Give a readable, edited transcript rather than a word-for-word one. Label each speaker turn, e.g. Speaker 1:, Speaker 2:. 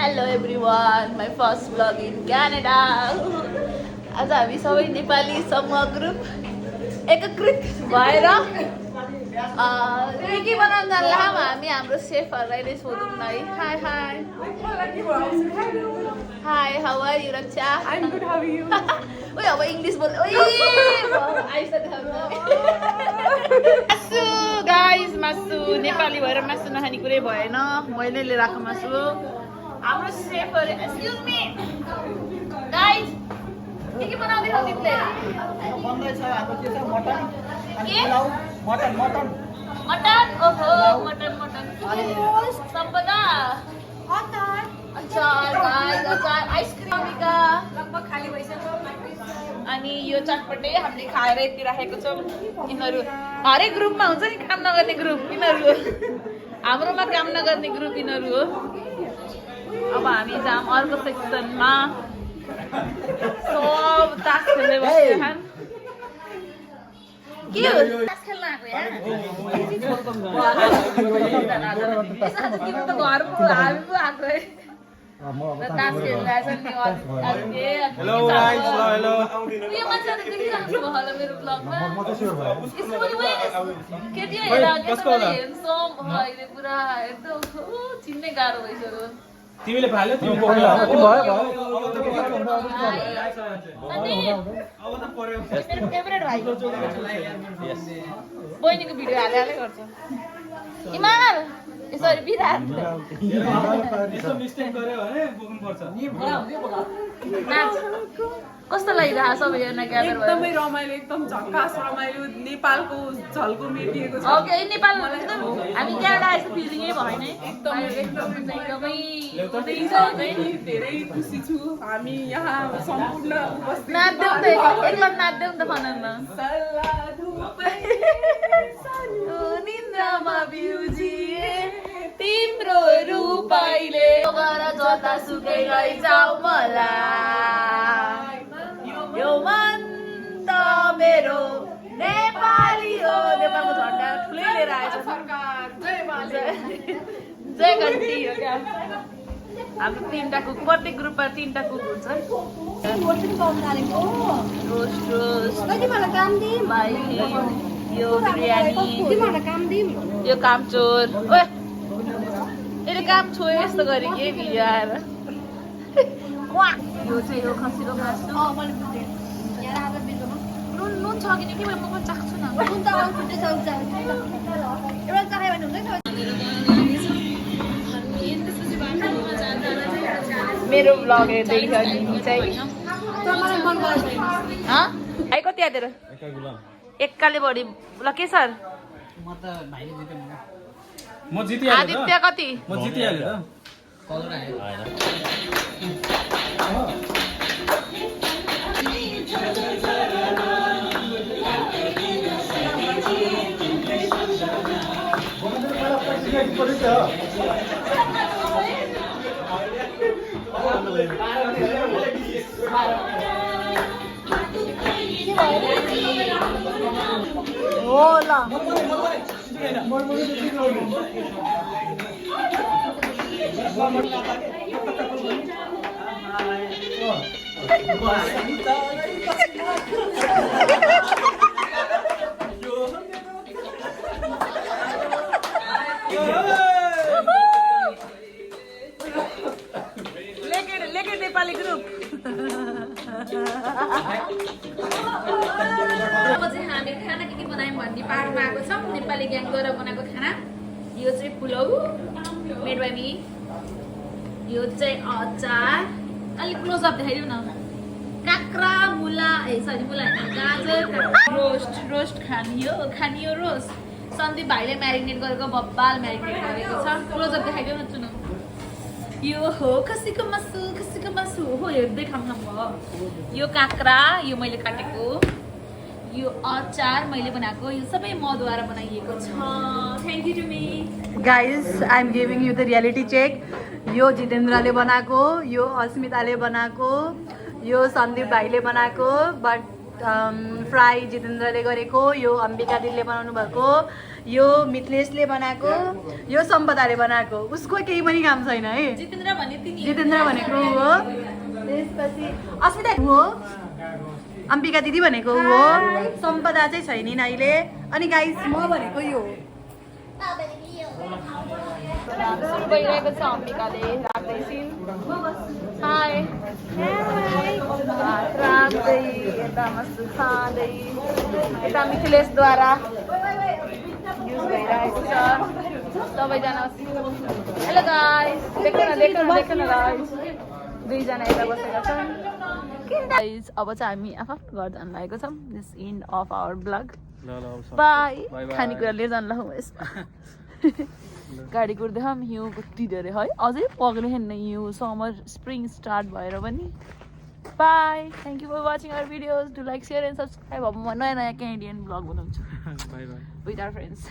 Speaker 1: Hello everyone, my first vlog in Canada. आज हामी सबै नेपाली समूह ग्रुप एकत्रित भएर के बनाउन जान्ला हामी हाम्रो सेफहरूलाई नै सोधौँ न है. Hi hi hi, how are you Raksha?
Speaker 2: I'm good, how are you?
Speaker 1: ओइ अब इङ्ग्लिस बोल. ओइ मासु गाइस, मासु नेपाली भएर मासु नखाने कुरै भएन. मैले लिएर आएको मासु हाम्रो सेफहरू. एक्सक्युज मी गाइस, के बनाउँदै छौ तिमीले?
Speaker 3: बन्दैछ हाम्रो के छ मटन अनि
Speaker 1: के?
Speaker 3: Pulao mutton mutton
Speaker 1: mutton. ओहो मटन मटन सम्पदा अचार गाइस, अचार आइसक्रिम का
Speaker 2: लगभग खाली भइसक्यो.
Speaker 1: अनि यो चटपटे हामीले खाएर यति राखेको छौँ. यिनीहरू हरेक ग्रुपमा हुन्छ नि काम नगर्ने ग्रुप यिनीहरू हो. हाम्रोमा काम नगर्ने ग्रुप यिनीहरू हो. अब हामी जाम अर्को सेक्सनमा. सब तास खेल्दै बसेका छन्. के हो तास खेल्न आएको यहाँ? तिम्रो त घरको हामी पो आएको है. तास खेलिरहेछ नि.
Speaker 4: Hello guys, hello.
Speaker 1: यो मान्छेले देखिरहेको छु होला मेरो ब्लगमा.
Speaker 3: म त स्योर भयो
Speaker 1: केटी हेर्दा हेन्डसम अहिले पुरा एकदम चिन्नै गाह्रो भइसक्यो.
Speaker 4: तिमीले फाल्यो तिमी
Speaker 3: भयो
Speaker 1: मेरो फेभरेट भाइ बहिनीको भिडियो हाले गर्छ. हिमाल सरी विराट
Speaker 4: यसो मिस्टेक गर्यो भने बोक्नु पर्छ.
Speaker 1: नाच कस्तो लागिरहेको सबैजना ग्यादर भयो?
Speaker 2: एकदमै रमाइलो, एकदम झक्कास रमाइलो. नेपालको झल्को मेटिएको छ.
Speaker 1: ओके नेपाल एकदम हामी क्यानाडा आएको फिलिङै भएन है. एकदमै
Speaker 2: धेरै खुसी छु. हामी यहाँ सम्पूर्ण उपस्थित
Speaker 1: नाच्दैौ त एकल नाच्दैौ त फनानमा निन्द्रामा बिउजिए तिम्रो रूपैले गर जता सुकै लैजाऊ मलाई. यो मन त मेरो नेपाली हो. नेपालको झन्डा ठुलै लिएर आएछ.
Speaker 2: सरकार जय माले.
Speaker 1: जय घन्टी हो क्या. हाम्रो 3टा कुक, प्रत्येक ग्रुपमा 3टा कुक हुन्छ. रोस्ट रोस्ट भाइ, यो बिरयानी, यो कामचोर. ओए यसले काम छोयो यस्तो गरे के भिडियो आएर. यो चाहिँ हो खसीको मासु. नुन नुन छ कि के भयो म पनि चाख्छु न. मेरो भ्लग हेर्दै छ दिदी चाहिँ. आइ कति आएर एक्काले बढी ल के सर?
Speaker 4: म जितिहालेँ
Speaker 1: आदित्य कति?
Speaker 4: म जितिहालेँ त.
Speaker 1: हो ल लेके नेपाली ग्रुप. अब चाहिँ हामी खाना के बनायौँ भन्ने पारमा आएको छौँ. नेपाली ग्याङ गरेर बनाएको खाना. यो चाहिँ पुलाउ मेड बाई मी. यो चाहिँ अचार. अलिक क्लोजअप देखाइदिउँ न. काँक्रा मुला सरी मुला होइन गाजर रोस्ट खानियो रोस्ट. सन्दीप भाइले म्यारिनेट गरेको बब्बाल म्यारिनेट गरेको छ. क्लोजअप देखाइदिउँ न चुनौ. यो हो खसीको मासु हो. हेर्दै खाम भयो. यो काँक्रा यो मैले काटेको. यो अचार मैले बनाएको. यो सबै मद्वारा बनाइएको छ. Thank you to me guys. I am giving you the reality check. यो जितेन्द्रले बनाएको, यो अस्मिताले बनाएको, यो सन्दीप भाइले बनाएको. बट
Speaker 5: फ्राई जितेन्द्रले गरेको, यो अम्बिका दिदीले बनाउनु भएको, यो मिथलेशले बनाएको, यो सम्पदाले बनाएको। उसको केही पनि काम छैन है।
Speaker 1: जितेन्द्र भने तिनी
Speaker 5: जितेन्द्र भनेको हो, त्यसपछि अस्मिता हो, अम्बिका दिदी भनेको हो, सम्पदा चाहिँ छैन अहिले। अनि गाइस म भनेको यो हो। भइरहेको छ, अम्बिकाले राख्दैछिन्। हाई भात राख्दै, यता मासु खाँदै, यता मिथिलेशद्वारा युज भइरहेको छ। सबैजना हेलो गाइस, देख्नु न गाइस, दुईजना यता बसेका छन्। गाइस अब चाहिँ हामी आफ्नो घर जान लागेको छौँ। This end of our blog. Bye. खानेकुरा लिएर जानु ल यसमा। गाडी कुर्दै हम हिउँ कति धेरै है, अझै पग्ने छैन हिउँ, समर स्प्रिङ स्टार्ट भएर पनि। Bye, thank you for watching our videos, do like, share and subscribe. अब म नयाँ क्यानेडियन ब्लग बनाउँछु विथ आवर फ्रेन्ड्स।